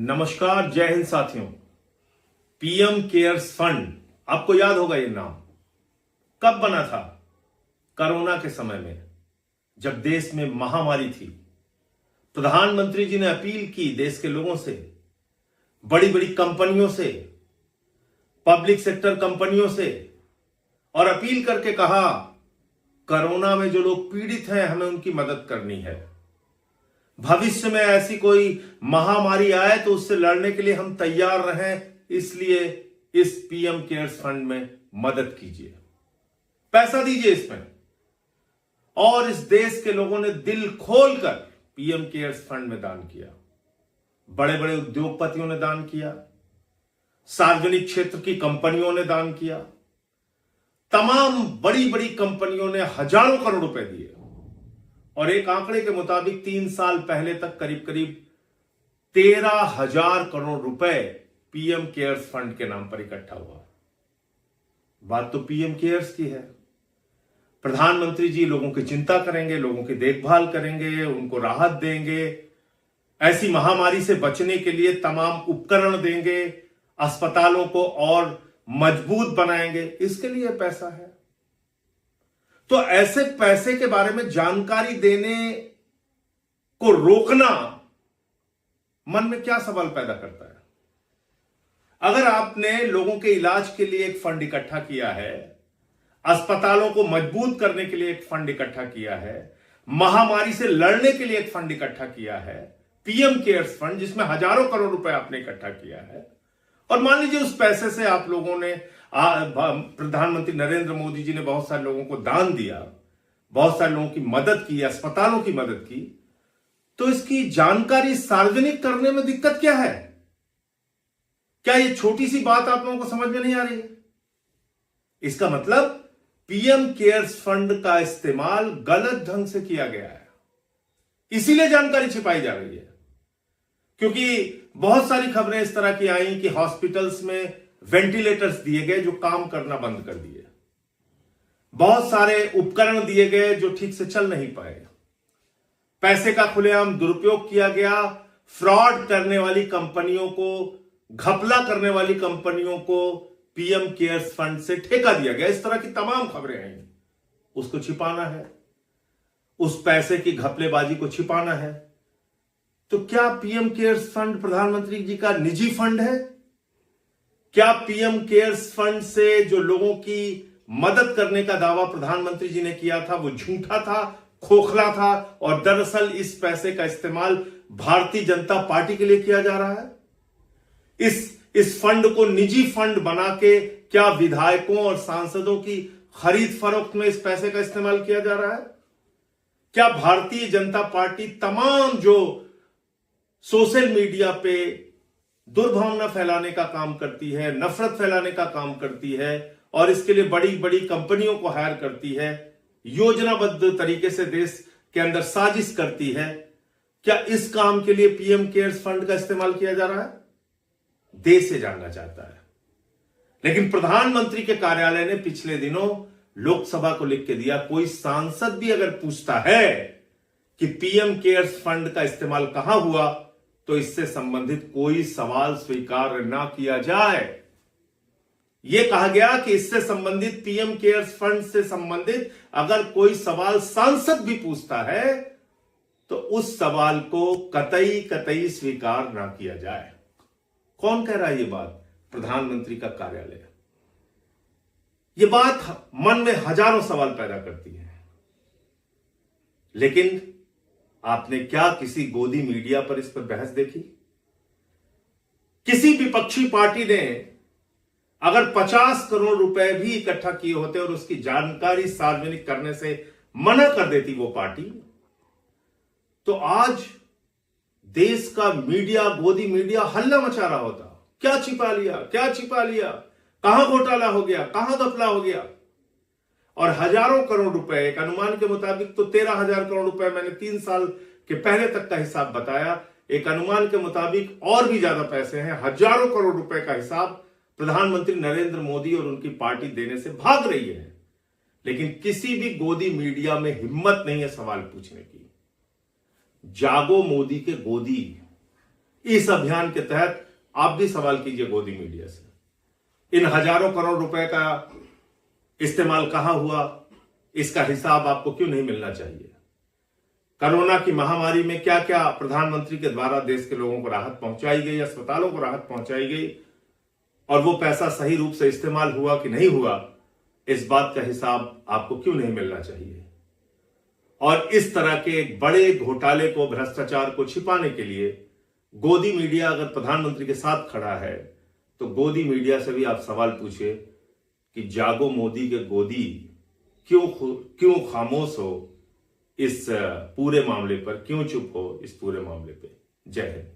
नमस्कार, जय हिंद साथियों। पीएम केयर्स फंड, आपको याद होगा ये नाम कब बना था? कोरोना के समय में, जब देश में महामारी थी। प्रधानमंत्री जी ने अपील की देश के लोगों से, बड़ी बड़ी कंपनियों से, पब्लिक सेक्टर कंपनियों से, और अपील करके कहा कोरोना में जो लोग पीड़ित हैं हमें उनकी मदद करनी है। भविष्य में ऐसी कोई महामारी आए तो उससे लड़ने के लिए हम तैयार रहें, इसलिए इस पीएम केयर्स फंड में मदद कीजिए, पैसा दीजिए इसमें। और इस देश के लोगों ने दिल खोलकर पीएम केयर्स फंड में दान किया। बड़े बड़े उद्योगपतियों ने दान किया, सार्वजनिक क्षेत्र की कंपनियों ने दान किया, तमाम बड़ी बड़ी कंपनियों ने हजारों करोड़ रुपए दिए। और एक आंकड़े के मुताबिक 3 साल पहले तक करीब करीब 13,000 करोड़ रुपए पीएम केयर्स फंड के नाम पर इकट्ठा हुआ। बात तो पीएम केयर्स की है। प्रधानमंत्री जी लोगों की चिंता करेंगे, लोगों की देखभाल करेंगे, उनको राहत देंगे, ऐसी महामारी से बचने के लिए तमाम उपकरण देंगे, अस्पतालों को और मजबूत बनाएंगे, इसके लिए पैसा है। तो ऐसे पैसे के बारे में जानकारी देने को रोकना मन में क्या सवाल पैदा करता है? अगर आपने लोगों के इलाज के लिए एक फंड इकट्ठा किया है, अस्पतालों को मजबूत करने के लिए एक फंड इकट्ठा किया है, महामारी से लड़ने के लिए एक फंड इकट्ठा किया है, पीएम केयर्स फंड, जिसमें हजारों करोड़ रुपए आपने इकट्ठा किया है, और मान लीजिए उस पैसे से आप लोगों ने, प्रधानमंत्री नरेंद्र मोदी जी ने बहुत सारे लोगों को दान दिया, बहुत सारे लोगों की मदद की, अस्पतालों की मदद की, तो इसकी जानकारी सार्वजनिक करने में दिक्कत क्या है? क्या ये छोटी सी बात आप लोगों को समझ में नहीं आ रही है? इसका मतलब पीएम केयर्स फंड का इस्तेमाल गलत ढंग से किया गया है, इसीलिए जानकारी छिपाई जा रही है। क्योंकि बहुत सारी खबरें इस तरह की आई कि हॉस्पिटल्स में वेंटिलेटर्स दिए गए जो काम करना बंद कर दिए, बहुत सारे उपकरण दिए गए जो ठीक से चल नहीं पाए, पैसे का खुलेआम दुरुपयोग किया गया, फ्रॉड करने वाली कंपनियों को, घपला करने वाली कंपनियों को पीएम केयर्स फंड से ठेका दिया गया, इस तरह की तमाम खबरें आई। उसको छिपाना है, उस पैसे की घपलेबाजी को छिपाना है। तो क्या पीएम केयर्स फंड प्रधानमंत्री जी का निजी फंड है? क्या पीएम केयर्स फंड से जो लोगों की मदद करने का दावा प्रधानमंत्री जी ने किया था वो झूठा था, खोखला था, और दरअसल इस पैसे का इस्तेमाल भारतीय जनता पार्टी के लिए किया जा रहा है? इस फंड को निजी फंड बना के क्या विधायकों और सांसदों की खरीद फरोख्त में इस पैसे का इस्तेमाल किया जा रहा है? क्या भारतीय जनता पार्टी तमाम जो सोशल मीडिया पे दुर्भावना फैलाने का काम करती है, नफरत फैलाने का काम करती है, और इसके लिए बड़ी बड़ी कंपनियों को हायर करती है, योजनाबद्ध तरीके से देश के अंदर साजिश करती है, क्या इस काम के लिए पीएम केयर्स फंड का इस्तेमाल किया जा रहा है? देश से जानना चाहता है। लेकिन प्रधानमंत्री के कार्यालय ने पिछले दिनों लोकसभा को लिख के दिया, कोई सांसद भी अगर पूछता है कि पीएम केयर्स फंड का इस्तेमाल कहां हुआ, तो इससे संबंधित कोई सवाल स्वीकार ना किया जाए। यह कहा गया कि इससे संबंधित, पीएम केयर्स फंड से संबंधित अगर कोई सवाल सांसद भी पूछता है तो उस सवाल को कतई कतई स्वीकार ना किया जाए। कौन कह रहा है ये बात? प्रधानमंत्री का कार्यालय। यह बात मन में हजारों सवाल पैदा करती है। लेकिन आपने क्या किसी गोदी मीडिया पर इस पर बहस देखी? किसी विपक्षी पार्टी ने अगर 50 करोड़ रुपए भी इकट्ठा किए होते और उसकी जानकारी सार्वजनिक करने से मना कर देती वो पार्टी, तो आज देश का मीडिया, गोदी मीडिया हल्ला मचा रहा होता। क्या छिपा लिया, क्या छिपा लिया, कहां घोटाला हो गया, कहां घपला हो गया। और हजारों करोड़ रुपए, एक अनुमान के मुताबिक तो 13,000 करोड़ रुपए, मैंने 3 साल के पहले तक का हिसाब बताया, एक अनुमान के मुताबिक और भी ज्यादा पैसे हैं, हजारों करोड़ रुपए का हिसाब प्रधानमंत्री नरेंद्र मोदी और उनकी पार्टी देने से भाग रही है। लेकिन किसी भी गोदी मीडिया में हिम्मत नहीं है सवाल पूछने की। जागो मोदी के गोदी, इस अभियान के तहत आप भी सवाल कीजिए गोदी मीडिया से। इन हजारों करोड़ रुपए का इस्तेमाल कहां हुआ, इसका हिसाब आपको क्यों नहीं मिलना चाहिए? कोरोना की महामारी में क्या क्या प्रधानमंत्री के द्वारा देश के लोगों को राहत पहुंचाई गई, अस्पतालों को राहत पहुंचाई गई, और वो पैसा सही रूप से इस्तेमाल हुआ कि नहीं हुआ, इस बात का हिसाब आपको क्यों नहीं मिलना चाहिए? और इस तरह के एक बड़े घोटाले को, भ्रष्टाचार को छिपाने के लिए गोदी मीडिया अगर प्रधानमंत्री के साथ खड़ा है, तो गोदी मीडिया से भी आप सवाल पूछिए कि जागो मोदी के गोदी क्यों खामोश हो इस पूरे मामले पर, क्यों चुप हो इस पूरे मामले पे। जय हिंद।